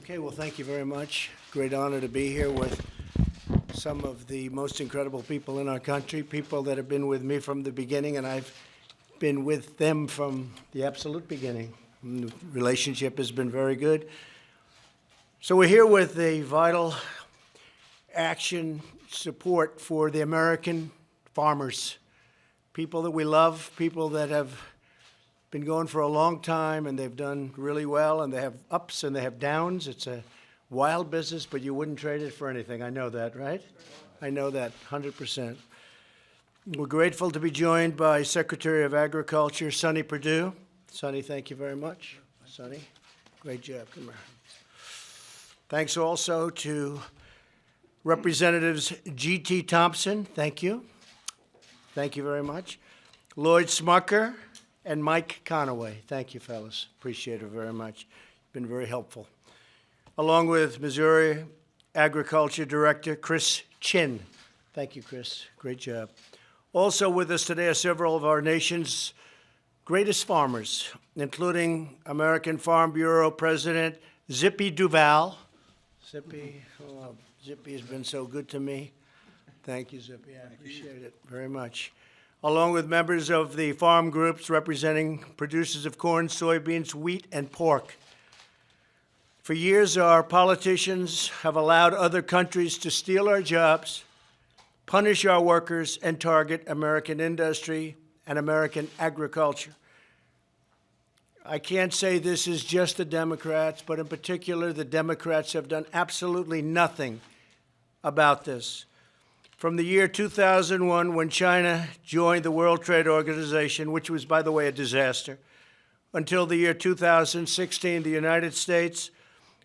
Okay, well, thank you very much. Great honor to be here with some of the most incredible people in our country, people that have been with me from the beginning, and I've been with them from the absolute beginning. The relationship has been very good. So we're here with a vital action support for the American farmers, people that we love, people that have been going for a long time, and they've done really well, and they have ups and they have downs. It's a wild business, but you wouldn't trade it for anything. I know that, right? I know that 100%. We're grateful to be joined by Secretary of Agriculture, Sonny Perdue. Sonny, thank you very much. Sonny, great job. Come here. Thanks also to Representatives G.T. Thompson. Thank you. Thank you very much. Lloyd Smucker and Mike Conaway. Thank you, fellas. Appreciate it very much. Been very helpful. Along with Missouri Agriculture Director Chris Chin. Thank you, Chris. Great job. Also with us today are several of our nation's greatest farmers, including American Farm Bureau President Zippy Duval. Zippy, oh, Zippy has been so good to me. Thank you, Zippy. I appreciate it very much. Along with members of the farm groups representing producers of corn, soybeans, wheat, and pork. For years, our politicians have allowed other countries to steal our jobs, punish our workers, and target American industry and American agriculture. I can't say this is just the Democrats, but in particular, the Democrats have done absolutely nothing about this. From the year 2001, when China joined the World Trade Organization, which was, by the way, a disaster, until the year 2016, the United States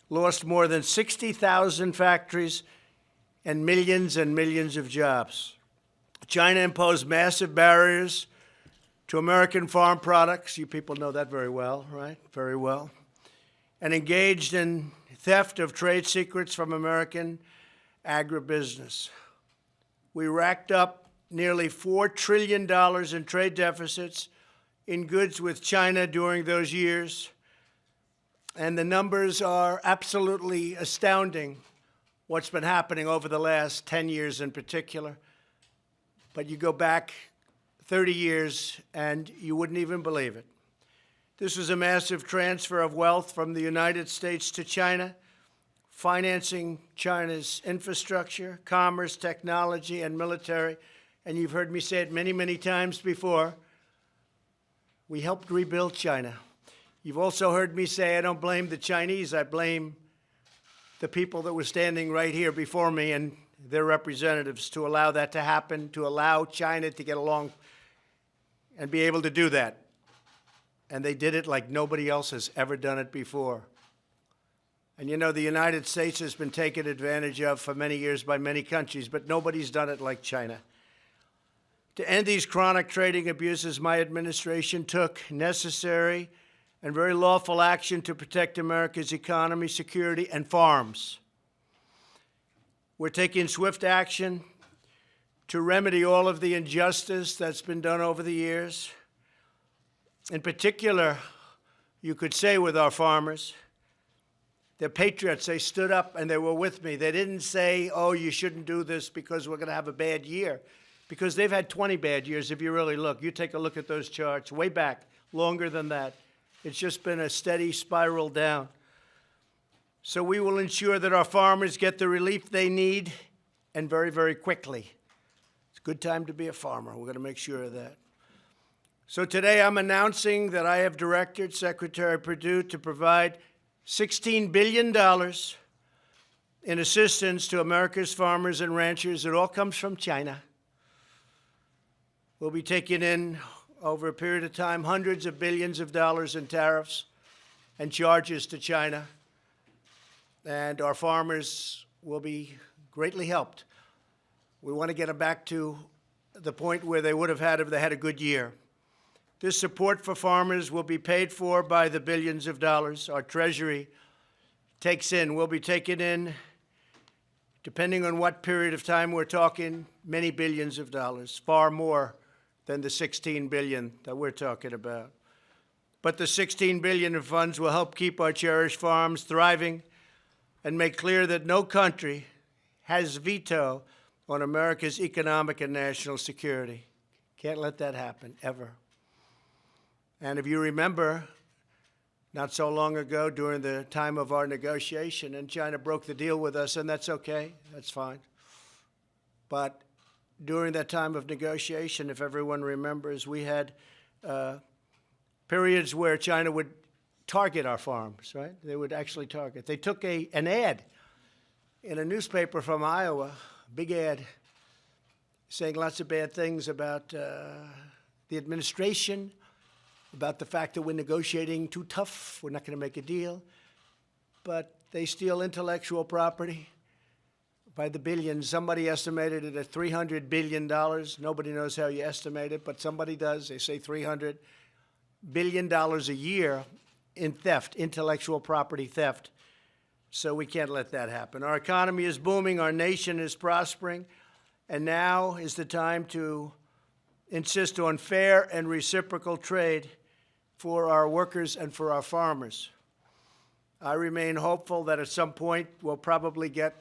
lost more than 60,000 factories and millions of jobs. China imposed massive barriers to American farm products. You people know that very well, right? Very well. And engaged in theft of trade secrets from American agribusiness. We racked up nearly $4 trillion in trade deficits in goods with China during those years. And the numbers are absolutely astounding, what's been happening over the last 10 years in particular. But you go back 30 years and you wouldn't even believe it. This was a massive transfer of wealth from the United States to China, financing China's infrastructure, commerce, technology, and military. And you've heard me say it many, many times before. We helped rebuild China. You've also heard me say I don't blame the Chinese. I blame the people that were standing right here before me and their representatives to allow that to happen, to allow China to get along and be able to do that. And they did it like nobody else has ever done it before. And you know, the United States has been taken advantage of for many years by many countries, but nobody's done it like China. To end these chronic trading abuses, my administration took necessary and very lawful action to protect America's economy, security, and farms. We're taking swift action to remedy all of the injustice that's been done over the years. In particular, you could say with our farmers, they're patriots. They stood up and they were with me. They didn't say, oh, you shouldn't do this because we're going to have a bad year. Because they've had 20 bad years if you really look. You take a look at those charts way back, longer than that. It's just been a steady spiral down. So we will ensure that our farmers get the relief they need and very, very quickly. It's a good time to be a farmer. We're going to make sure of that. So today I'm announcing that I have directed Secretary Perdue to provide $16 billion in assistance to America's farmers and ranchers. It all comes from China. We'll be taking in, over a period of time, hundreds of billions of dollars in tariffs and charges to China. And our farmers will be greatly helped. We want to get them back to the point where they would have had if they had a good year. This support for farmers will be paid for by the billions of dollars our Treasury takes in. We'll be taking in, depending on what period of time we're talking, many billions of dollars, far more than the $16 billion that we're talking about. But the $16 billion in funds will help keep our cherished farms thriving and make clear that no country has veto on America's economic and national security. Can't let that happen, ever. And if you remember, not so long ago, during the time of our negotiation, and China broke the deal with us, and that's okay, that's fine. But during that time of negotiation, if everyone remembers, we had periods where China would target our farms, right? They would actually target. They took an ad in a newspaper from Iowa, big ad, saying lots of bad things about the administration, about the fact that we're negotiating too tough, we're not going to make a deal. But they steal intellectual property by the billions. Somebody estimated it at $300 billion. Nobody knows how you estimate it, but somebody does. They say $300 billion a year in theft, intellectual property theft. So we can't let that happen. Our economy is booming, our nation is prospering, and now is the time to insist on fair and reciprocal trade for our workers and for our farmers. I remain hopeful that at some point we'll probably get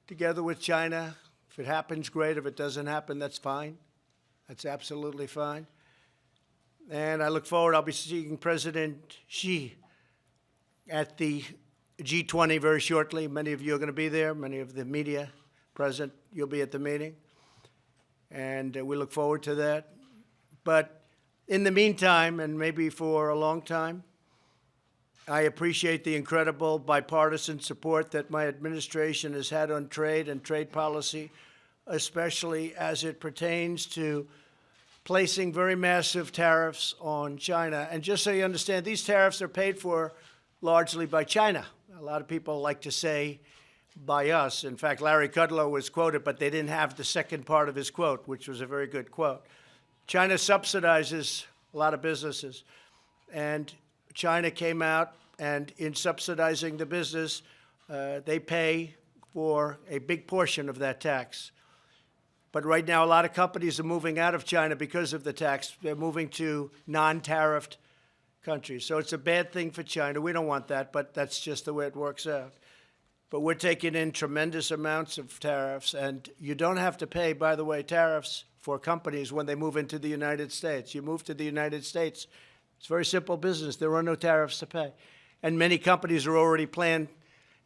together with China. If it happens, great. If it doesn't happen, that's fine. That's absolutely fine. And I look forward, I'll be seeing President Xi at the G20 very shortly. Many of you are going to be there. Many of the media present, you'll be at the meeting. And we look forward to that. But in the meantime, and maybe for a long time, I appreciate the incredible bipartisan support that my administration has had on trade and trade policy, especially as it pertains to placing very massive tariffs on China. And just so you understand, these tariffs are paid for largely by China. A lot of people like to say by us. In fact, Larry Kudlow was quoted, but they didn't have the second part of his quote, which was a very good quote. China subsidizes a lot of businesses, and China came out, and in subsidizing the business, they pay for a big portion of that tax. But right now, a lot of companies are moving out of China because of the tax. They're moving to non-tariffed countries. So it's a bad thing for China. We don't want that, but that's just the way it works out. But we're taking in tremendous amounts of tariffs, and you don't have to pay, by the way, tariffs for companies when they move into the United States. You move to the United States, it's very simple business. There are no tariffs to pay. And many companies are already planning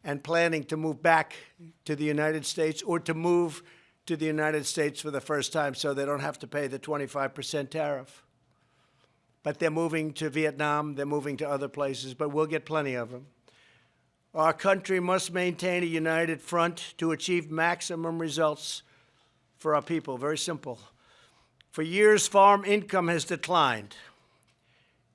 to move back to the United States or to move to the United States for the first time so they don't have to pay the 25% tariff. But they're moving to Vietnam, they're moving to other places, but we'll get plenty of them. Our country must maintain a united front to achieve maximum results for our people. Very simple. For years, farm income has declined,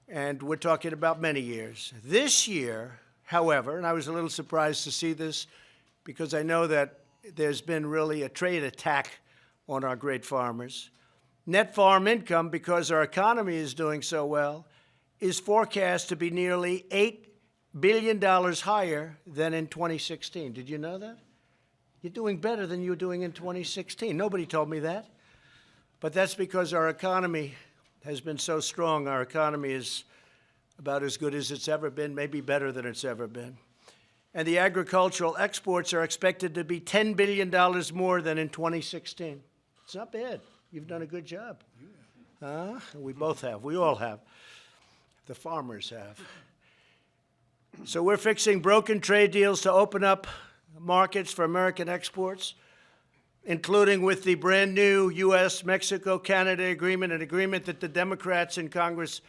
and we're talking about many years. This year, however, and I was a little surprised to see this because I know that there's been really a trade attack on our great farmers. Net farm income, because our economy is doing so well, is forecast to be nearly $8 billion higher than in 2016. Did you know that? You're doing better than you were doing in 2016. Nobody told me that. But that's because our economy has been so strong. Our economy is about as good as it's ever been, maybe better than it's ever been. And the agricultural exports are expected to be $10 billion more than in 2016. It's not bad. You've done a good job. We both have. We all have. The farmers have. So we're fixing broken trade deals to open up markets for American exports, including with the brand new U.S., Mexico, Canada agreement, an agreement that the Democrats in Congress,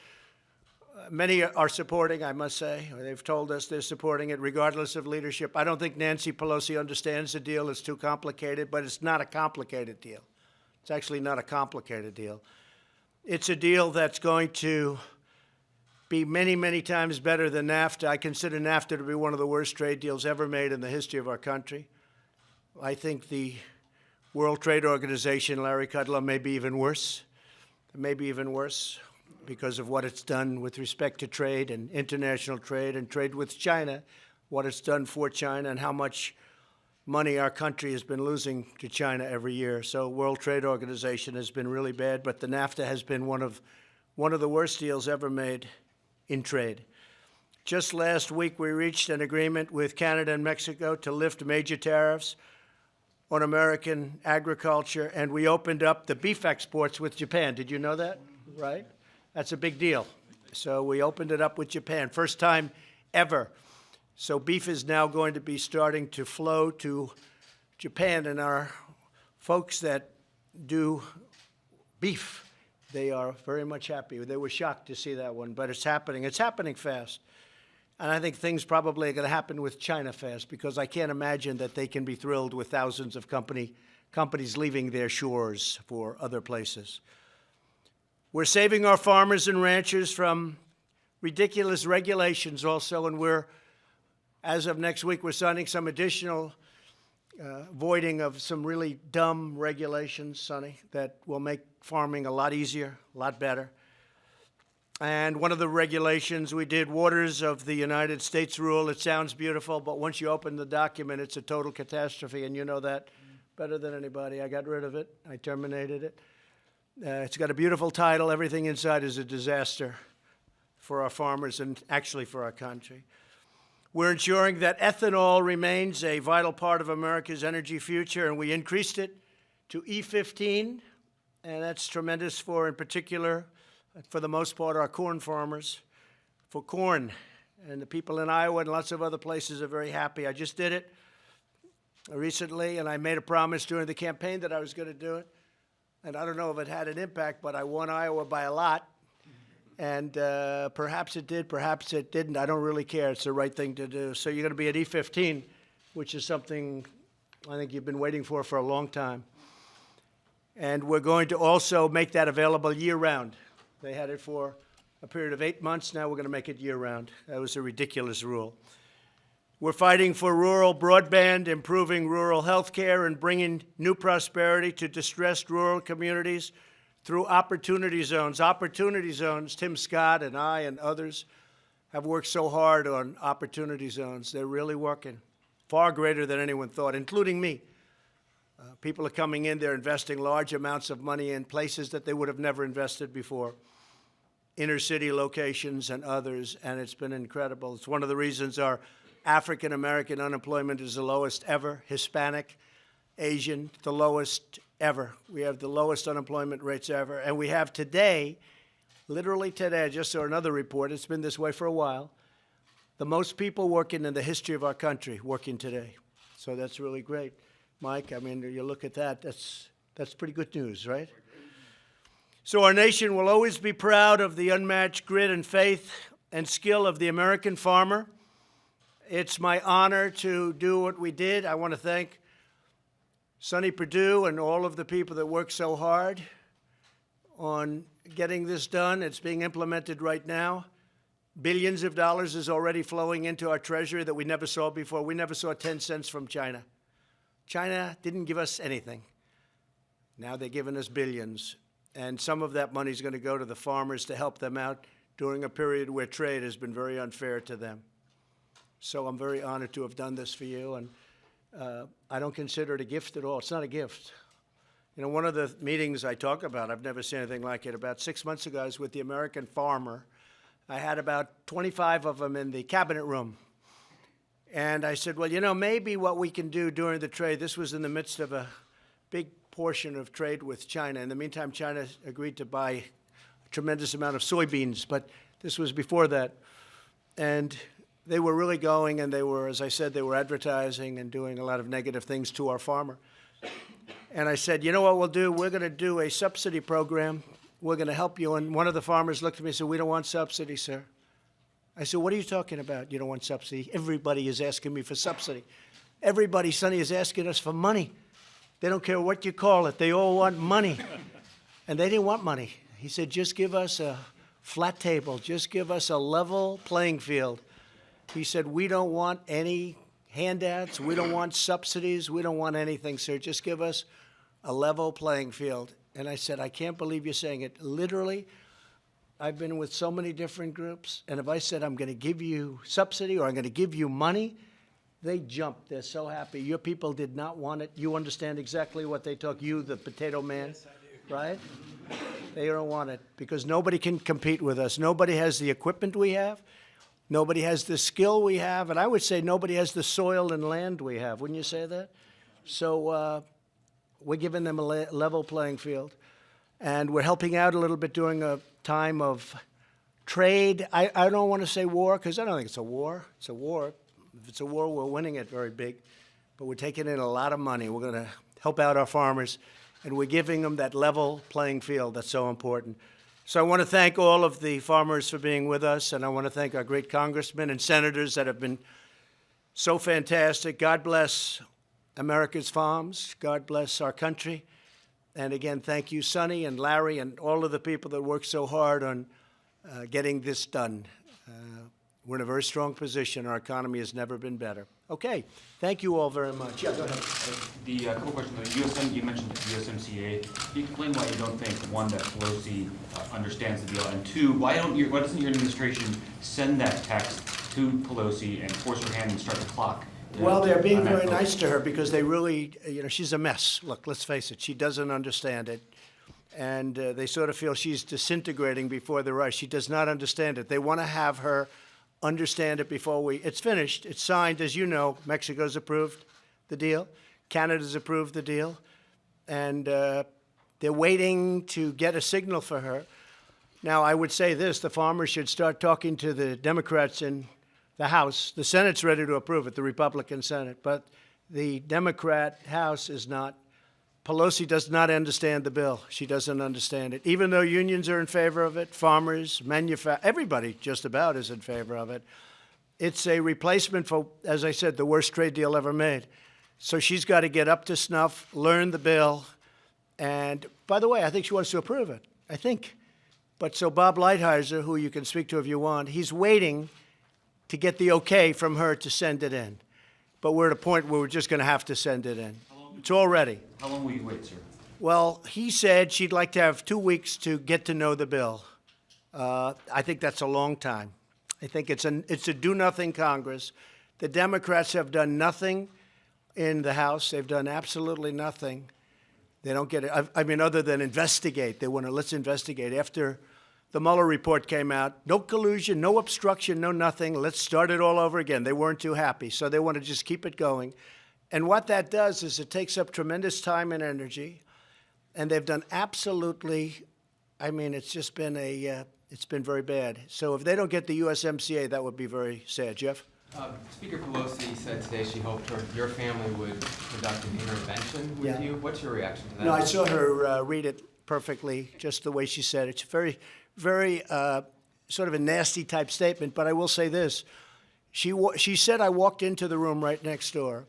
many are supporting, I must say. They've told us they're supporting it regardless of leadership. I don't think Nancy Pelosi understands the deal. It's too complicated, but it's not a complicated deal. It's actually not a complicated deal. It's a deal that's going to be many, many times better than NAFTA. I consider NAFTA to be one of the worst trade deals ever made in the history of our country. I think the World Trade Organization, Larry Kudlow, may be even worse. Maybe even worse because of what it's done with respect to trade and international trade and trade with China, what it's done for China and how much money our country has been losing to China every year. So World Trade Organization has been really bad, but the NAFTA has been one of the worst deals ever made in trade. Just last week, we reached an agreement with Canada and Mexico to lift major tariffs on American agriculture, and we opened up the beef exports with Japan. Did you know that? Right? That's a big deal. So we opened it up with Japan, first time ever. So beef is now going to be starting to flow to Japan, and our folks that do beef, they are very much happy. They were shocked to see that one, but it's happening. It's happening fast. And I think things probably are going to happen with China fast, because I can't imagine that they can be thrilled with thousands of companies leaving their shores for other places. We're saving our farmers and ranchers from ridiculous regulations also, and as of next week, we're signing some additional voiding of some really dumb regulations, Sonny, that will make farming a lot easier, a lot better. And one of the regulations we did, Waters of the United States rule. It sounds beautiful, but once you open the document, it's a total catastrophe, and you know that better than anybody. I got rid of it. I terminated it. It's got a beautiful title. Everything inside is a disaster for our farmers and actually for our country. We're ensuring that ethanol remains a vital part of America's energy future, and we increased it to E15, and that's tremendous for, in particular, for the most part, our corn farmers, for corn. And the people in Iowa and lots of other places are very happy. I just did it recently, and I made a promise during the campaign that I was going to do it. And I don't know if it had an impact, but I won Iowa by a lot. And perhaps it did, perhaps it didn't. I don't really care. It's the right thing to do. So you're going to be at E15, which is something I think you've been waiting for a long time. And we're going to also make that available year-round. They had it for a period of 8 months. Now we're going to make it year-round. That was a ridiculous rule. We're fighting for rural broadband, improving rural health care, and bringing new prosperity to distressed rural communities through opportunity zones. Opportunity zones, Tim Scott and I and others have worked so hard on opportunity zones. They're really working, far greater than anyone thought, including me. People are coming in, they're investing large amounts of money in places that they would have never invested before, inner city locations and others, and it's been incredible. It's one of the reasons our African-American unemployment is the lowest ever, Hispanic, Asian, the lowest ever. We have the lowest unemployment rates ever, and we have today, literally today, I just saw another report, it's been this way for a while, the most people working in the history of our country working today. So that's really great. Mike, I mean, you look at that, that's pretty good news, right? So our nation will always be proud of the unmatched grit and faith and skill of the American farmer. It's my honor to do what we did. I want to thank Sonny Perdue and all of the people that worked so hard on getting this done. It's being implemented right now. Billions of dollars is already flowing into our treasury that we never saw before. We never saw 10 cents from China. China didn't give us anything. Now they're giving us billions. And some of that money is going to go to the farmers to help them out during a period where trade has been very unfair to them. So I'm very honored to have done this for you. And I don't consider it a gift at all. It's not a gift. You know, one of the meetings I talk about, I've never seen anything like it. About 6 months ago, I was with the American farmer. I had about 25 of them in the cabinet room. And I said, well, you know, maybe what we can do during the trade, this was in the midst of a big portion of trade with China. In the meantime, China agreed to buy a tremendous amount of soybeans, but this was before that. And they were really going, and they were, as I said, they were advertising and doing a lot of negative things to our farmer. And I said, you know what we'll do? We're going to do a subsidy program. We're going to help you. And one of the farmers looked at me and said, we don't want subsidy, sir. I said, what are you talking about? You don't want subsidy? Everybody is asking me for subsidy. Everybody, Sonny, is asking us for money. They don't care what you call it. They all want money. And they didn't want money. He said, just give us a flat table. Just give us a level playing field. He said, we don't want any handouts. We don't want subsidies. We don't want anything, sir. Just give us a level playing field. And I said, I can't believe you're saying it. Literally, I've been with so many different groups, and if I said I'm going to give you subsidy or I'm going to give you money, they jumped. They're so happy. Your people did not want it. You understand exactly what they took. You, the potato man, yes, I do. Right? They don't want it because nobody can compete with us. Nobody has the equipment we have. Nobody has the skill we have, and I would say nobody has the soil and land we have. Wouldn't you say that? So we're giving them a level playing field, and we're helping out a little bit during a time of trade. I don't want to say war, because I don't think it's a war. It's a war. If it's a war, we're winning it very big. But we're taking in a lot of money. We're going to help out our farmers, and we're giving them that level playing field that's so important. So I want to thank all of the farmers for being with us, and I want to thank our great congressmen and senators that have been so fantastic. God bless America's farms. God bless our country. And again, thank you, Sonny and Larry, and all of the people that worked so hard on getting this done. We're in a very strong position. Our economy has never been better. Okay, thank you all very much. Yeah, go ahead. The couple questions. You mentioned USMCA. Can you explain why you don't think, one, that Pelosi understands the deal, and two, why doesn't your administration send that text to Pelosi and force her hand and start the clock? Well, they're being very nice to her because they really, she's a mess. Look, let's face it, she doesn't understand it. And they sort of feel she's disintegrating before the rush. She does not understand it. They want to have her understand it before it's finished. It's signed, as you know. Mexico's approved the deal. Canada's approved the deal. And they're waiting to get a signal for her. Now, I would say this, the farmers should start talking to the Democrats in the House. The Senate's ready to approve it, the Republican Senate, but the Democrat House is not. Pelosi does not understand the bill. She doesn't understand it. Even though unions are in favor of it, farmers, everybody just about is in favor of it. It's a replacement for, as I said, the worst trade deal ever made. So she's got to get up to snuff, learn the bill, and by the way, I think she wants to approve it. I think. But so Bob Lighthizer, who you can speak to if you want, he's waiting to get the okay from her to send it in. But we're at a point where we're just going to have to send it in. It's all ready. How long will you wait, sir? Well, he said she'd like to have 2 weeks to get to know the bill. I think that's a long time. I think it's a do-nothing Congress. The Democrats have done nothing in the House. They've done absolutely nothing. They don't get it. I mean, other than investigate. They want to, let's investigate. After the Mueller report came out, no collusion, no obstruction, no nothing. Let's start it all over again. They weren't too happy, so they want to just keep it going. And what that does is it takes up tremendous time and energy, and they've done absolutely, I mean, it's just been it's been very bad. So if they don't get the USMCA, that would be very sad. Jeff? Speaker Pelosi said today she hoped your family would conduct an intervention with you. What's your reaction to that? No, I saw her read it perfectly, just the way she said it. It's very, very sort of a nasty type statement, but I will say this. She said I walked into the room right next door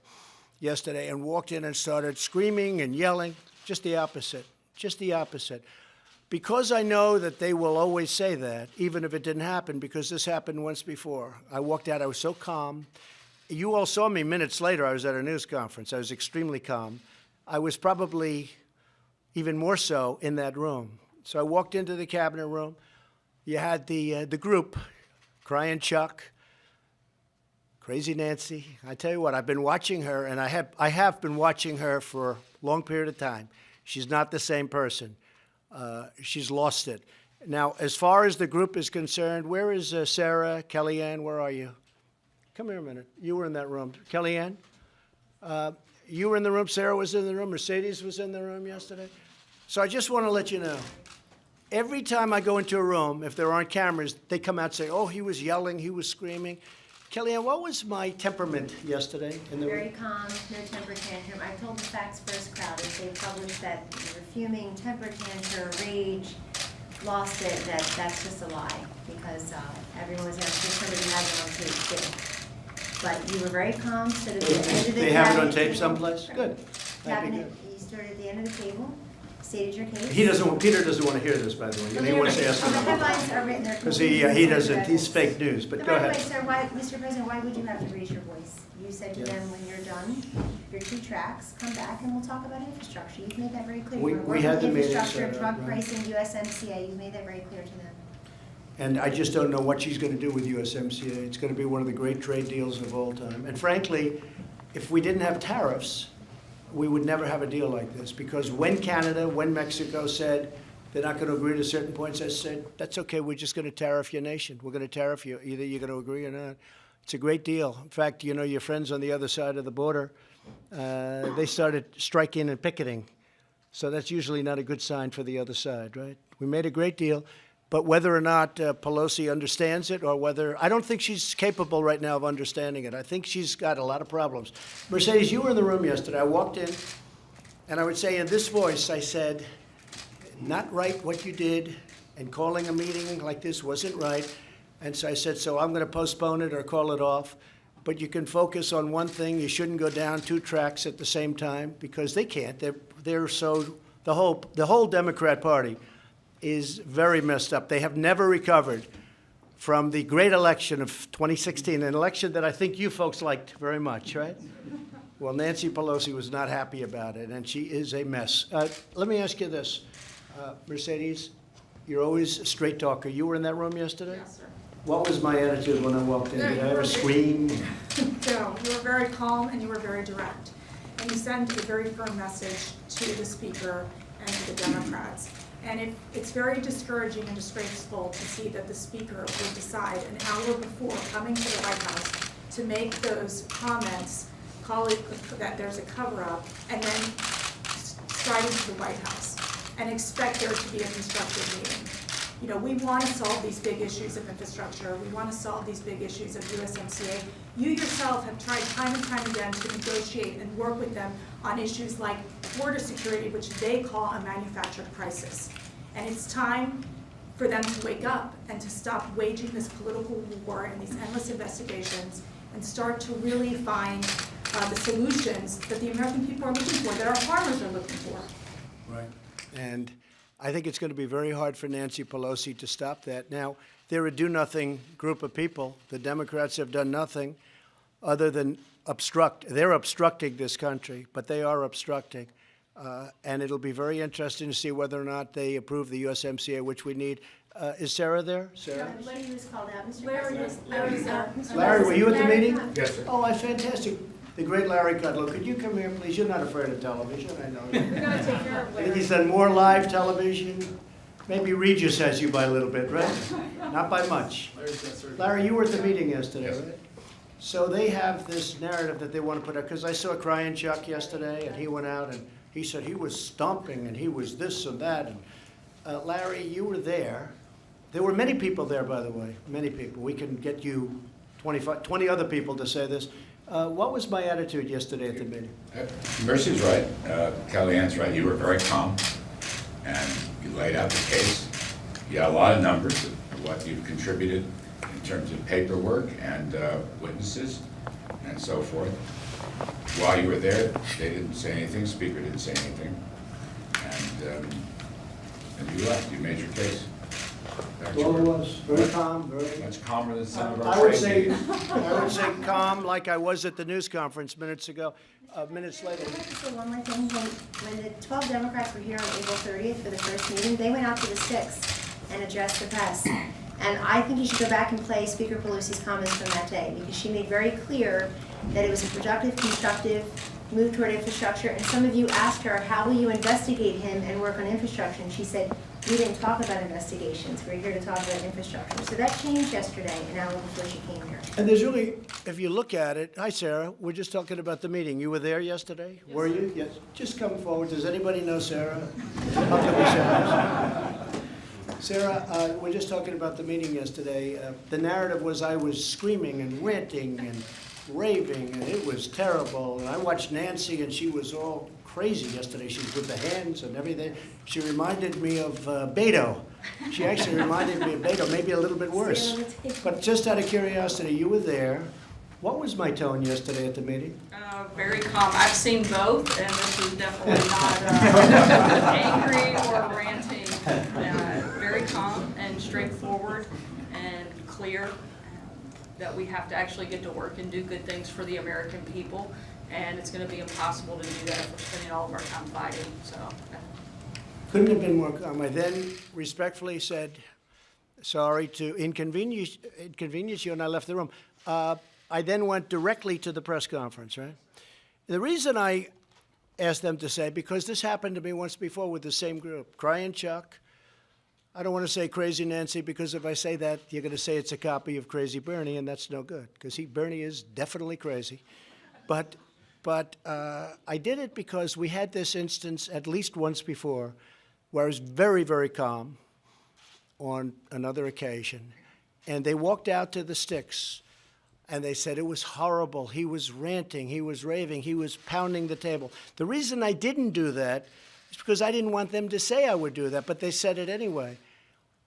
yesterday and walked in and started screaming and yelling. Just the opposite. Just the opposite. Because I know that they will always say that, even if it didn't happen, because this happened once before. I walked out, I was so calm. You all saw me minutes later. I was at a news conference. I was extremely calm. I was probably even more so in that room. So I walked into the cabinet room. You had the group, Crying Chuck, Crazy Nancy. I tell you what, I've been watching her, and I have been watching her for a long period of time. She's not the same person. She's lost it. Now, as far as the group is concerned, where is Sarah, Kellyanne? Where are you? Come here a minute. You were in that room. Kellyanne? You were in the room. Sarah was in the room. Mercedes was in the room yesterday. So I just want to let you know, every time I go into a room, if there aren't cameras, they come out and say, oh, he was yelling, he was screaming. Kellyanne, what was my temperament yesterday? Very calm, no temper tantrum. I told the Facts First crowd as they published that you were fuming, temper tantrum, rage, lost it, that's just a lie because everyone was actually somebody had it on tape too. But you were very calm, stood at the end of the They have it on tape someplace? Good. That'd be good. You stood at the end of the table, stated your case. Peter doesn't want to hear this, by the way. He wants to ask the headlines are written there. because he doesn't. He's fake news. But go ahead. Sir, Mr. President, why would you have to raise your voice? You said to them when you're done, your 2 tracks, come back and we'll talk about infrastructure. You've made that very clear. We had the meeting infrastructure, set up, drug right? pricing, USMCA. You've made that very clear to them. And I just don't know what she's going to do with USMCA. It's going to be one of the great trade deals of all time. And frankly, if we didn't have tariffs, we would never have a deal like this. Because when Canada, when Mexico said, they're not going to agree to certain points. I said, that's okay, we're just going to tariff your nation. We're going to tariff you. Either you're going to agree or not. It's a great deal. In fact, you know, your friends on the other side of the border, they started striking and picketing. So that's usually not a good sign for the other side, right? We made a great deal, but whether or not Pelosi understands it or whether, I don't think she's capable right now of understanding it. I think she's got a lot of problems. Mercedes, you were in the room yesterday. I walked in, and I would say in this voice, I said, not right what you did, and calling a meeting like this wasn't right. And so I said, so I'm going to postpone it or call it off. But you can focus on one thing. You shouldn't go down two tracks at the same time because they can't. They're so, the whole Democrat Party is very messed up. They have never recovered from the great election of 2016, an election that I think you folks liked very much, right? Well, Nancy Pelosi was not happy about it, and she is a mess. Let me ask you this, Mercedes, you're always a straight talker. You were in that room yesterday? Yes, sir. What was my attitude when I walked in? Yeah, Did I you ever were- scream? No, you were very calm and you were very direct. And you sent a very firm message to the Speaker and to the Democrats. And it's very discouraging and disgraceful to see that the Speaker would decide an hour before coming to the White House to make those comments, call it that there's a cover-up, and then stride into the White House and expect there to be a constructive meeting. You know, we want to solve these big issues of infrastructure. We want to solve these big issues of USMCA. You yourself have tried time and time again to negotiate and work with them on issues like border security, which they call a manufactured crisis. And it's time for them to wake up and to stop waging this political war and these endless investigations and start to really find the solutions that the American people are looking for, that our farmers are looking for. Right. And I think it's going to be very hard for Nancy Pelosi to stop that. Now, they're a do-nothing group of people. The Democrats have done nothing other than obstruct. They're obstructing this country, but they are obstructing. And it'll be very interesting to see whether or not they approve the USMCA, which we need. Is Sarah there? Sarah? Larry was called out, Mr. Larry President. was- Mr. Larry, were you at the Larry, meeting? come. Yes, sir. Oh, fantastic. The great Larry Kudlow. Could you come here, please? You're not afraid of television, I know. We're gonna take care of I think Larry. he's done more live television. Maybe Regis has you by a little bit, right? Not by much. Larry, you were at the meeting yesterday, Yes. right? So they have this narrative that they want to put out, because I saw Crying Chuck yesterday, and he went out and he said he was stomping and he was this and that. And Larry, you were there. There were many people there, by the way, many people. We can get you 20 other people to say this. What was my attitude yesterday at the meeting? Mercy's right, Kellyanne's right, you were very calm, and you laid out the case. You had a lot of numbers of what you've contributed in terms of paperwork and witnesses and so forth. While you were there, they didn't say anything, Speaker didn't say anything, and you left, you made your case. That's Well, it your- was very calm, very. Much calmer than some of our I would trade say, meetings. I would say calm, like I was at the news conference minutes ago, minutes later. I'd like to say one more thing. When the 12 Democrats were here on April 30th for the first meeting, they went out to the 6th and addressed the press. And I think you should go back and play Speaker Pelosi's comments from that day, because she made very clear that it was a productive, constructive move toward infrastructure. And some of you asked her, how will you investigate him and work on infrastructure? And she said, we didn't talk about investigations. We're here to talk about infrastructure. So that changed yesterday, an hour before she came here. And there's really, if you look at it, hi, Sarah, we're just talking about the meeting. You were there yesterday? Were you? Yes. Just come forward. Does anybody know Sarah? How come you Sarah? Sarah, we're just talking about the meeting yesterday. The narrative was I was screaming and ranting and raving, and it was terrible. And I watched Nancy, and she was all crazy yesterday. She was with the hands and everything. She reminded me of Beto. She actually reminded me of Beto, maybe a little bit worse. But just out of curiosity, you were there. What was my tone yesterday at the meeting? Very calm. I've seen both, and this is definitely not angry or ranting. Very calm and straightforward and clear that we have to actually get to work and do good things for the American people. And it's going to be impossible to do that if we're spending all of our time fighting. So. Couldn't have been more calm. I then respectfully said, sorry to inconvenience you, and I left the room. I then went directly to the press conference, right? The reason I asked them to say, because this happened to me once before with the same group, Crying Chuck, I don't want to say Crazy Nancy, because if I say that, you're going to say it's a copy of Crazy Bernie, and that's no good, because Bernie is definitely crazy. But I did it because we had this instance at least once before where I was very, very calm on another occasion, and they walked out to the sticks, and they said it was horrible. He was ranting, he was raving, he was pounding the table. The reason I didn't do that is because I didn't want them to say I would do that, but they said it anyway.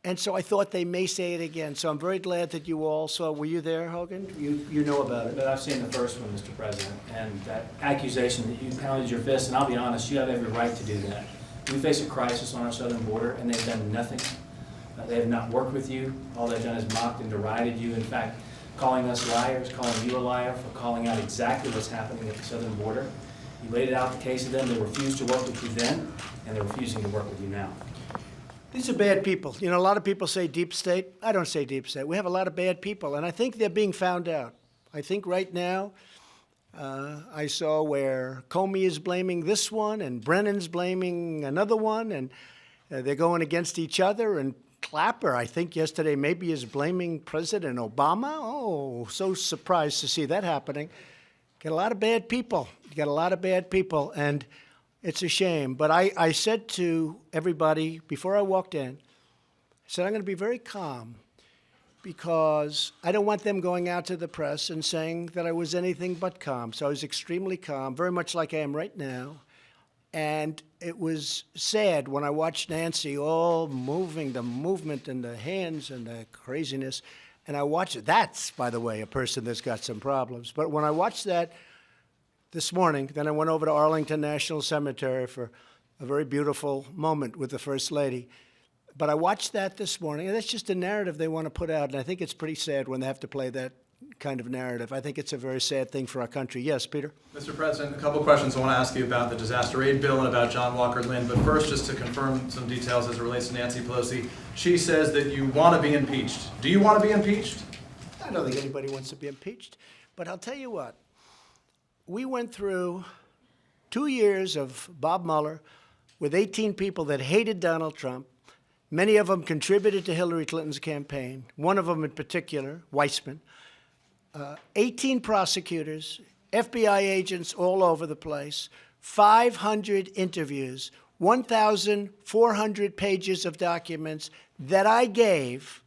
And so I thought they may say it again. So I'm very glad that you all saw. Were you there, Hogan? You know about it. But I've seen the first one, Mr. President, and that accusation that you pounded your fist, and I'll be honest, you have every right to do that. We face a crisis on our southern border, and they've done nothing. They have not worked with you. All they've done is mocked and derided you. In fact, calling us liars, calling you a liar for calling out exactly what's happening at the southern border. You laid it out the case of them. They refused to work with you then, and they're refusing to work with you now. These are bad people. You know, a lot of people say deep state. I don't say deep state. We have a lot of bad people, and I think they're being found out. I think right now, I saw where Comey is blaming this one, and Brennan's blaming another one, and they're going against each other, and Clapper, I think yesterday, maybe is blaming President Obama. Oh, so surprised to see that happening. Got a lot of bad people. You got a lot of bad people, and it's a shame. But I said to everybody before I walked in, I said, I'm going to be very calm because I don't want them going out to the press and saying that I was anything but calm. So I was extremely calm, very much like I am right now. And it was sad when I watched Nancy all moving, the movement and the hands and the craziness. And I watched it. That's, by the way, a person that's got some problems. But when I watched that this morning, then I went over to Arlington National Cemetery for a very beautiful moment with the First Lady. But I watched that this morning, and that's just a narrative they want to put out. And I think it's pretty sad when they have to play that kind of narrative. I think it's a very sad thing for our country. Yes, Peter? Mr. President, a couple of questions I want to ask you about the disaster aid bill and about John Walker Lynn. But first, just to confirm some details as it relates to Nancy Pelosi. She says that you want to be impeached. Do you want to be impeached? I don't think anybody wants to be impeached. But I'll tell you what. We went through 2 years of Bob Mueller with 18 people that hated Donald Trump. Many of them contributed to Hillary Clinton's campaign. One of them in particular, Weissman. 18 prosecutors, FBI agents all over the place, 500 interviews, 1,400 pages of documents that I gave.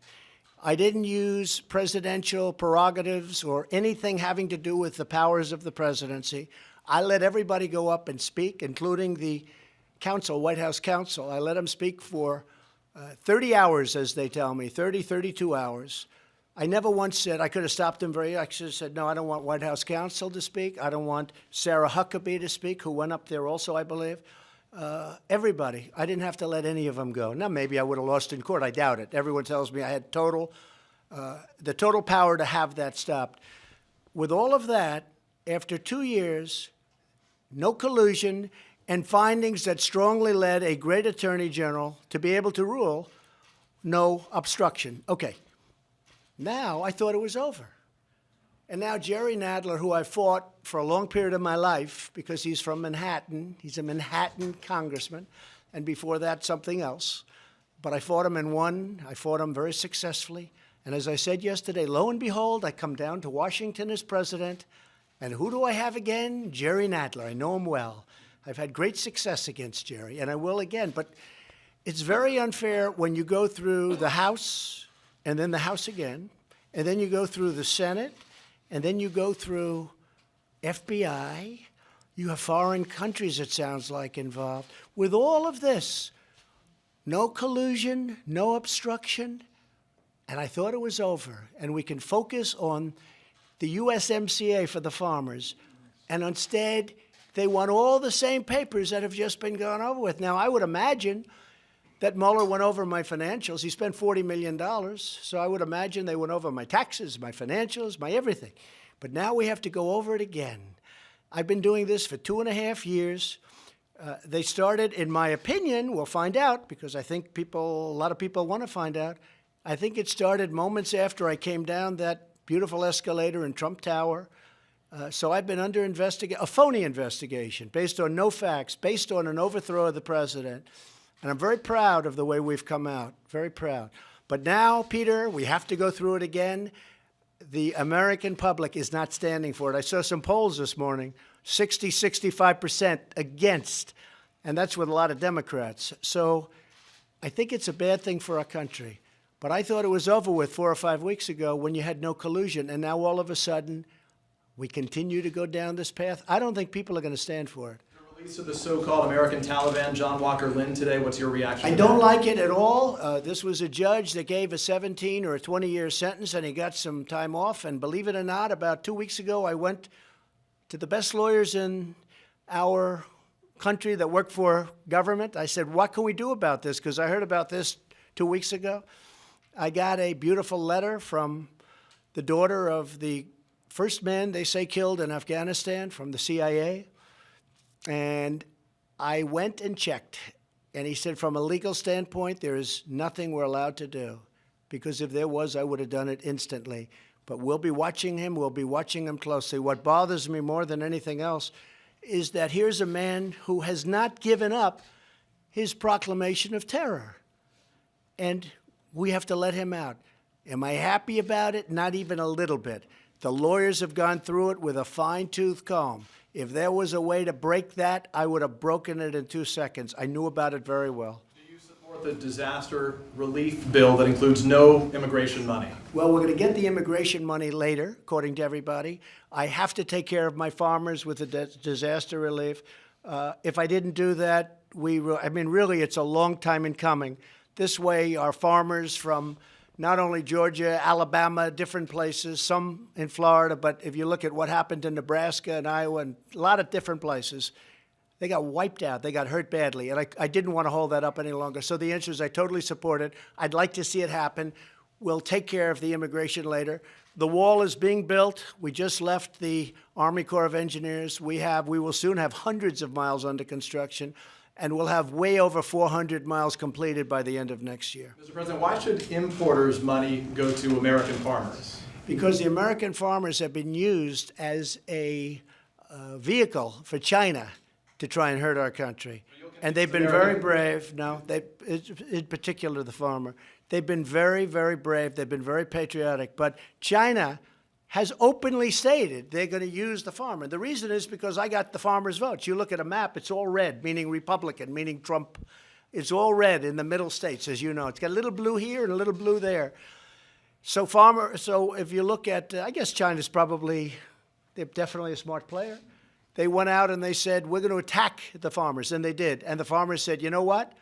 I didn't use presidential prerogatives or anything having to do with the powers of the presidency. I let everybody go up and speak, including the counsel, White House counsel. I let them speak for 30 hours, as they tell me, 30, 32 hours. I never once said, I could have stopped them I should have said, no, I don't want White House counsel to speak. I don't want Sarah Huckabee to speak, who went up there also, I believe. Everybody. I didn't have to let any of them go. Now, maybe I would have lost in court. I doubt it. Everyone tells me I had the total power to have that stopped. With all of that, after 2 years, no collusion, and findings that strongly led a great attorney general to be able to rule no obstruction. Okay. Now I thought it was over. And now Jerry Nadler, who I fought for a long period of my life because he's from Manhattan, he's a Manhattan congressman, and before that, something else. But I fought him and won. I fought him very successfully. And as I said yesterday, lo and behold, I come down to Washington as president. And who do I have again? Jerry Nadler. I know him well. I've had great success against Jerry, and I will again. But it's very unfair when you go through the House, and then the House again, and then you go through the Senate, and then you go through FBI. You have foreign countries, it sounds like, involved. With all of this, no collusion, no obstruction, and I thought it was over. And we can focus on the USMCA for the farmers, and instead, they want all the same papers that have just been gone over with. Now, I would imagine that Mueller went over my financials. He spent $40 million, so I would imagine they went over my taxes, my financials, my everything. But now we have to go over it again. I've been doing this for 2.5 years. They started, in my opinion, we'll find out, because I think a lot of people want to find out. I think it started moments after I came down that beautiful escalator in Trump Tower. So I've been under a phony investigation based on no facts, based on an overthrow of the president. And I'm very proud of the way we've come out, very proud. But now, Peter, we have to go through it again. The American public is not standing for it. I saw some polls this morning, 65% against, and that's with a lot of Democrats. So I think it's a bad thing for our country. But I thought it was over with 4 or 5 weeks ago when you had no collusion, and now all of a sudden we continue to go down this path. I don't think people are going to stand for it. The release of the so-called American Taliban, John Walker Lynn, today, what's your reaction? I don't like it at all. This was a judge that gave a 17 or a 20-year sentence, and he got some time off. And believe it or not, about 2 weeks ago, I went to the best lawyers in our country that work for government. I said, what can we do about this? Because I heard about this 2 weeks ago. I got a beautiful letter from the daughter of the first man they say killed in Afghanistan from the CIA. And I went and checked. And he said, from a legal standpoint, there is nothing we're allowed to do. Because if there was, I would have done it instantly. But we'll be watching him. We'll be watching him closely. What bothers me more than anything else is that here's a man who has not given up his proclamation of terror. And we have to let him out. Am I happy about it? Not even a little bit. The lawyers have gone through it with a fine-tooth comb. If there was a way to break that, I would have broken it in 2 seconds. I knew about it very well. Do you support the disaster relief bill that includes no immigration money? Well, we're going to get the immigration money later, according to everybody. I have to take care of my farmers with the disaster relief. If I didn't do that, really, it's a long time in coming. This way, our farmers from not only Georgia, Alabama, different places, some in Florida, but if you look at what happened in Nebraska and Iowa and a lot of different places, they got wiped out. They got hurt badly. And I didn't want to hold that up any longer. So the answer is I totally support it. I'd like to see it happen. We'll take care of the immigration later. The wall is being built. We just left the Army Corps of Engineers. We will soon have hundreds of miles under construction. And we'll have way over 400 miles completed by the end of next year. Mr. President, why should importers' money go to American farmers? Because the American farmers have been used as a vehicle for China to try and hurt our country. And they've been very brave. No, in particular the farmer. They've been very, very brave. They've been very patriotic. But China has openly stated they're going to use the farmer. The reason is because I got the farmers' votes. You look at a map, it's all red, meaning Republican, meaning Trump. It's all red in the middle states, as you know. It's got a little blue here and a little blue there. So if you look at, I guess China's they're definitely a smart player. They went out and they said, we're going to attack the farmers, and they did. And the farmers said, you know what?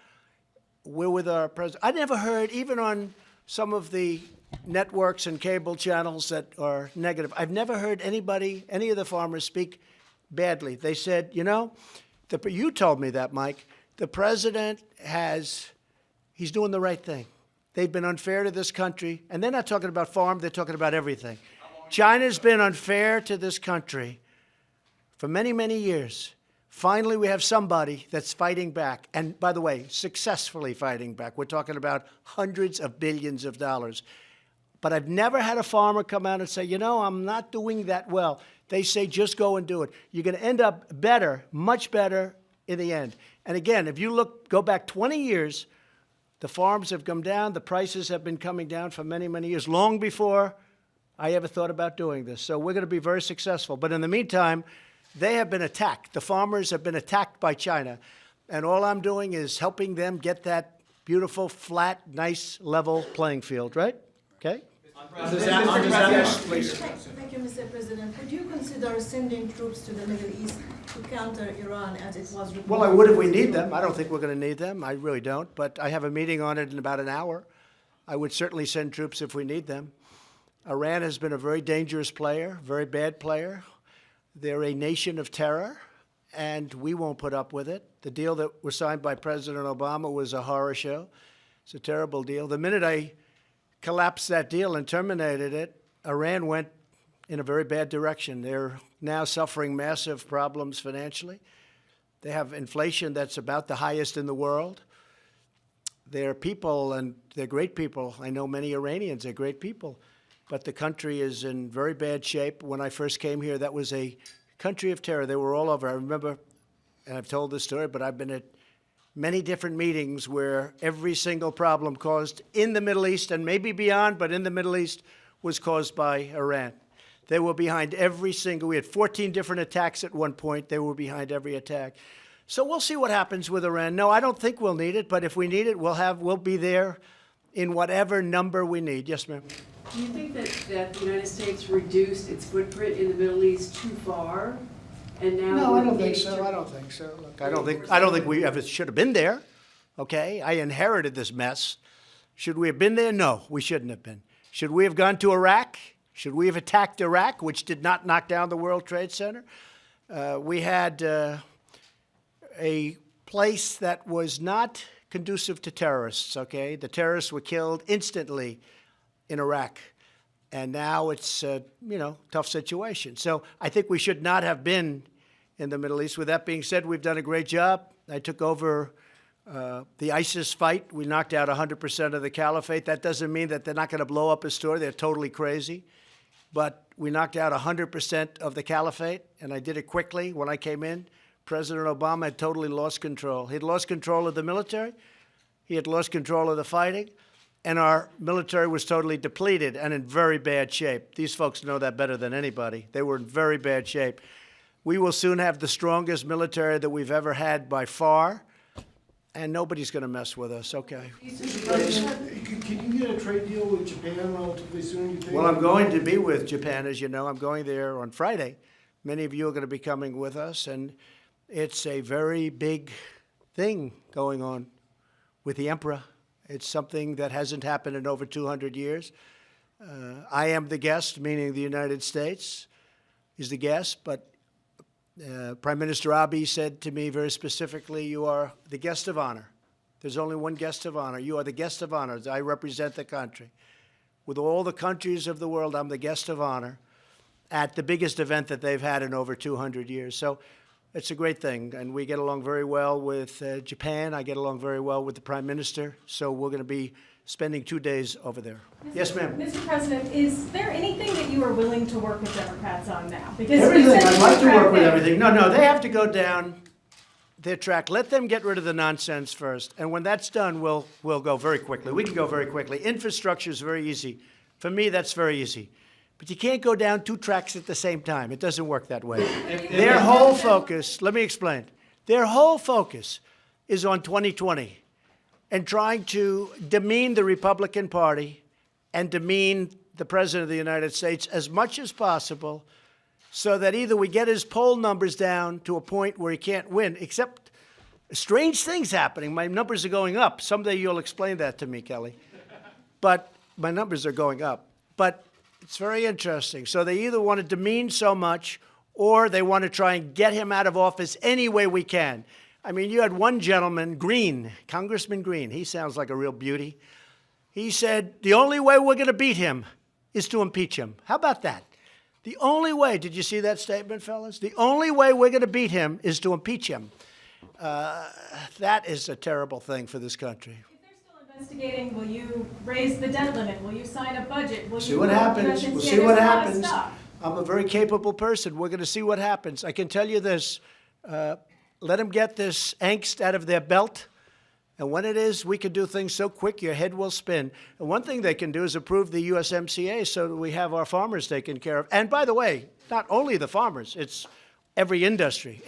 We're with our president. I never heard, even on some of the networks and cable channels that are negative, I've never heard any of the farmers speak badly. They said, you told me that, Mike, the president he's doing the right thing. They've been unfair to this country, and they're not talking about farm, they're talking about everything. China's been unfair to this country for many, many years. Finally, we have somebody that's fighting back, and by the way, successfully fighting back. We're talking about hundreds of billions of dollars. But I've never had a farmer come out and say, I'm not doing that well. They say, just go and do it. You're going to end up better, much better in the end. And again, if you go back 20 years, the farms have come down. The prices have been coming down for many, many years, long before I ever thought about doing this. So we're going to be very successful. But in the meantime, they have been attacked. The farmers have been attacked by China. And all I'm doing is helping them get that beautiful, flat, nice, level playing field, right? Okay? Yes, please. Thank you, Mr. President. Would you consider sending troops to the Middle East to counter Iran as it was reported? Well, I would if we need them. I don't think we're going to need them. I really don't. But I have a meeting on it in about an hour. I would certainly send troops if we need them. Iran has been a very dangerous player, very bad player. They're a nation of terror, and we won't put up with it. The deal that was signed by President Obama was a horror show. It's a terrible deal. The minute I collapsed that deal and terminated it, Iran went in a very bad direction. They're now suffering massive problems financially. They have inflation that's about the highest in the world. They're people, and they're great people. I know many Iranians, they're great people. But the country is in very bad shape. When I first came here, that was a country of terror. They were all over. I remember, and I've told this story, but I've been at many different meetings where every single problem caused in the Middle East, and maybe beyond, but in the Middle East, was caused by Iran. They were behind every single, we had 14 different attacks at one point. They were behind every attack. So we'll see what happens with Iran. No, I don't think we'll need it, but if we need it, we'll be there in whatever number we need. Yes, ma'am. Do you think that the United States reduced its footprint in the Middle East too far? And now No, I would don't be think so. to- I don't think so. Look, I don't think we ever should have been there. Okay? I inherited this mess. Should we have been there? No, we shouldn't have been. Should we have gone to Iraq? Should we have attacked Iraq, which did not knock down the World Trade Center? We had a place that was not conducive to terrorists, okay? The terrorists were killed instantly in Iraq. And now it's a, tough situation. So I think we should not have been in the Middle East. With that being said, we've done a great job. I took over the ISIS fight. We knocked out 100% of the caliphate. That doesn't mean that they're not going to blow up a store. They're totally crazy. But we knocked out 100% of the caliphate, and I did it quickly. When I came in, President Obama had totally lost control. He had lost control of the military. He had lost control of the fighting. And our military was totally depleted and in very bad shape. These folks know that better than anybody. They were in very bad shape. We will soon have the strongest military that we've ever had by far, and nobody's going to mess with us. Okay. Can you get a trade deal with Japan relatively soon, you think? Well, I'm going to be with Japan, as you know. I'm going there on Friday. Many of you are going to be coming with us, and it's a very big thing going on with the emperor. It's something that hasn't happened in over 200 years. I am the guest, meaning the United States is the guest, but Prime Minister Abe said to me very specifically, you are the guest of honor. There's only one guest of honor. You are the guest of honor. I represent the country. With all the countries of the world, I'm the guest of honor at the biggest event that they've had in over 200 years. So it's a great thing, and we get along very well with Japan. I get along very well with the Prime Minister, so we're going to be spending 2 days over there. Yes, ma'am. Mr. President, is there anything that you are willing to work with Democrats on now? Because Everything. I'd like to work with everything. No, they have to go down their track. Let them get rid of the nonsense first, and when that's done, we'll go very quickly. We can go very quickly. Infrastructure is very easy. For me, that's very easy. But you can't go down 2 tracks at the same time. It doesn't work that way. Their whole focus, let me explain. Their whole focus is on 2020 and trying to demean the Republican Party and demean the President of the United States as much as possible so that either we get his poll numbers down to a point where he can't win, except strange things happening. My numbers are going up. Someday you'll explain that to me, Kelly. But my numbers are going up. But it's very interesting. So they either want to demean so much or they want to try and get him out of office any way we can. I mean, you had one gentleman, Green, Congressman Green. He sounds like a real beauty. He said, the only way we're going to beat him is to impeach him. How about that? The only way, did you see that statement, fellas? The only way we're going to beat him is to impeach him. That is a terrible thing for this country. investigating, will you raise the debt limit? Will you sign a budget? Will See you what vote happens. USMCA? We'll see There's what a lot of happens. stuff. I'm a very capable person. We're going to see what happens. I can tell you this. Let them get this angst out of their belt. And when it is, we can do things so quick, your head will spin. And one thing they can do is approve the USMCA so that we have our farmers taken care of. And by the way, not only the farmers, it's every industry.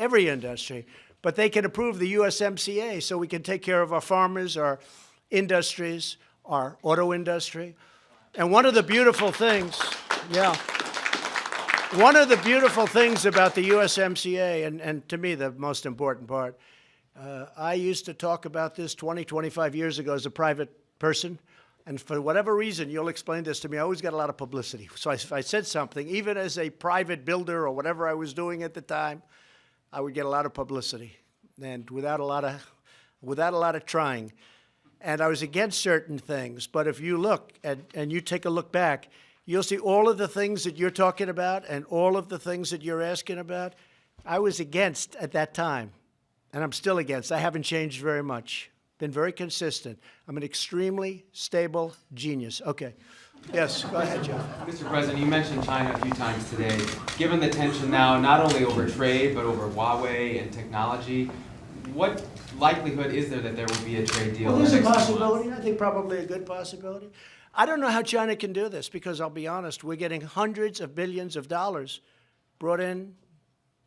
But they can approve the USMCA so we can take care of our farmers, our industries, our auto industry. And one of the beautiful things, one of the beautiful things about the USMCA, and to me the most important part, I used to talk about this 20, 25 years ago as a private person, and for whatever reason, you'll explain this to me, I always got a lot of publicity. So if I said something, even as a private builder or whatever I was doing at the time, I would get a lot of publicity, and without a lot of trying. And I was against certain things, but if you look and you take a look back, you'll see all of the things that you're talking about and all of the things that you're asking about, I was against at that time. And I'm still against. I haven't changed very much. Been very consistent. I'm an extremely stable genius. Okay. Yes, go ahead, Jeff. Mr. President, you mentioned China a few times today. Given the tension now, not only over trade, but over Huawei and technology, what likelihood is there that there will be a trade deal? Well, in the there's a next 2 months? possibility, I think probably a good possibility. I don't know how China can do this, because I'll be honest, we're getting hundreds of billions of dollars brought in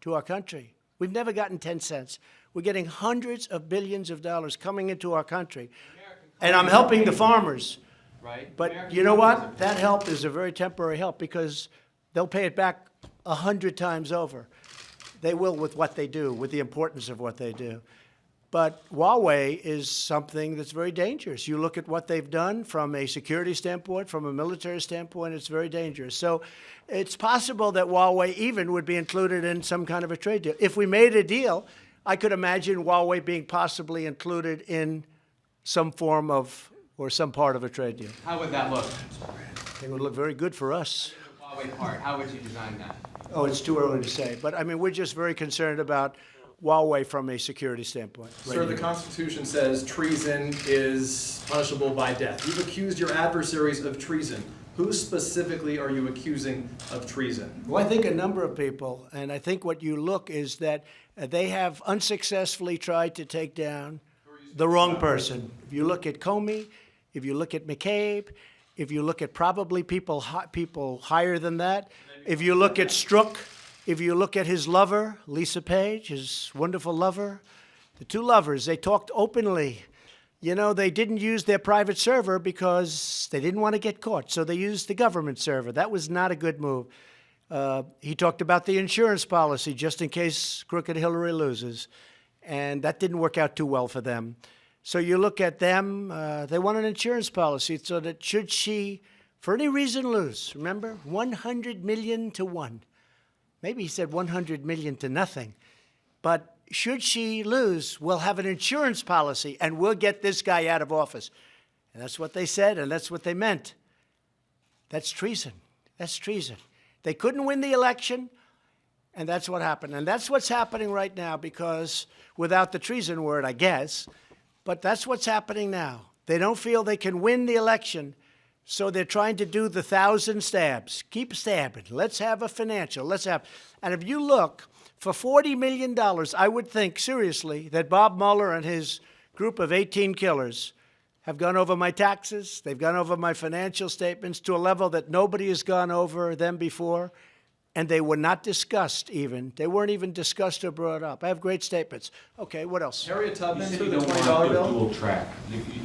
to our country. We've never gotten 10 cents. We're getting hundreds of billions of dollars coming into our country. And I'm helping the farmers. Right? But American you know companies what? are- That help is a very temporary help, because they'll pay it back 100 times over. They will with what they do, with the importance of what they do. But Huawei is something that's very dangerous. You look at what they've done from a security standpoint, from a military standpoint, it's very dangerous. So it's possible that Huawei even would be included in some kind of a trade deal. If we made a deal, I could imagine Huawei being possibly included in some form of, or some part of a trade deal. How would that look? It would look very good for us. The Huawei part, how would you design that? Oh, it's too early to say. But I mean, we're just very concerned about Huawei from a security standpoint. Sir, the Constitution says treason is punishable by death. You've accused your adversaries of treason. Who specifically are you accusing of treason? Well, I think a number of people, and I think what you look is that they have unsuccessfully tried to take down the wrong person. If you look at Comey, if you look at McCabe, if you look at probably people higher than that, if you look at Strzok, if you look at his lover, Lisa Page, his wonderful lover, the two lovers, they talked openly. You know, they didn't use their private server because they didn't want to get caught, so they used the government server. That was not a good move. He talked about the insurance policy just in case crooked Hillary loses, and that didn't work out too well for them. So you look at them, they want an insurance policy so that should she, for any reason, lose, remember, 100 million to 1. Maybe he said 100 million to nothing. But should she lose, we'll have an insurance policy and we'll get this guy out of office. And that's what they said, and that's what they meant. That's treason. That's treason. They couldn't win the election, and that's what happened. And that's what's happening right now, because without the treason word, I guess, but that's what's happening now. They don't feel they can win the election, so they're trying to do the 1,000 stabs. Keep stabbing. Let's have a financial. Let's have. And if you look, for $40 million, I would think seriously that Bob Mueller and his group of 18 killers have gone over my taxes. They've gone over my financial statements to a level that nobody has gone over them before. And they were not discussed even. They weren't even discussed or brought up. I have great statements. Okay, what else? Harriet You Tubman said for you the don't $20 want a bill? dual track.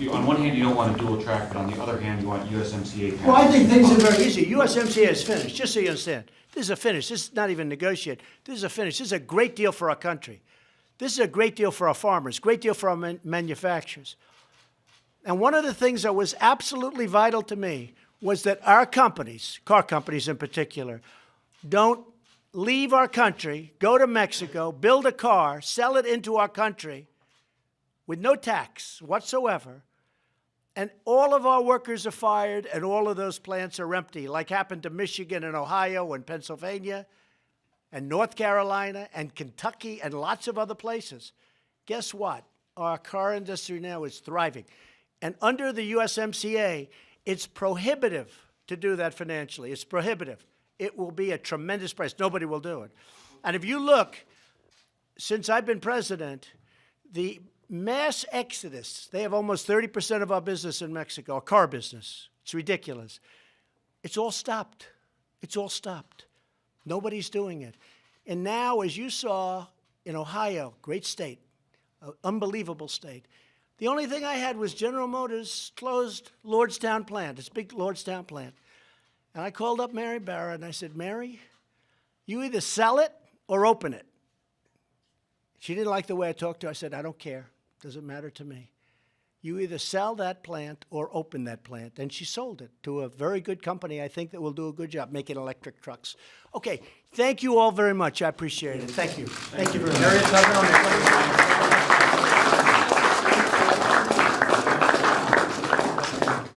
On one hand, you don't want a dual track, but on the other hand, you want USMCA. Well, I think things are very easy. USMCA is finished, just so you understand. This is a finish. This is not even negotiated. This is a finish. This is a great deal for our country. This is a great deal for our farmers, great deal for our manufacturers. And one of the things that was absolutely vital to me was that our companies, car companies in particular, don't leave our country, go to Mexico, build a car, sell it into our country with no tax whatsoever, and all of our workers are fired and all of those plants are empty, like happened to Michigan and Ohio and Pennsylvania and North Carolina and Kentucky and lots of other places. Guess what? Our car industry now is thriving. And under the USMCA, it's prohibitive to do that financially. It's prohibitive. It will be a tremendous price. Nobody will do it. And if you look, since I've been president, the mass exodus, they have almost 30% of our business in Mexico, our car business. It's ridiculous. It's all stopped. It's all stopped. Nobody's doing it. And now, as you saw in Ohio, great state, unbelievable state, the only thing I had was General Motors closed Lordstown plant, its big Lordstown plant. And I called up Mary Barra and I said, Mary, you either sell it or open it. She didn't like the way I talked to her. I said, I don't care. Doesn't matter to me. You either sell that plant or open that plant. And she sold it to a very good company, I think, that will do a good job making electric trucks. Okay, thank you all very much. I appreciate it. Thank you. Thank you very much. Harriet Tubman on the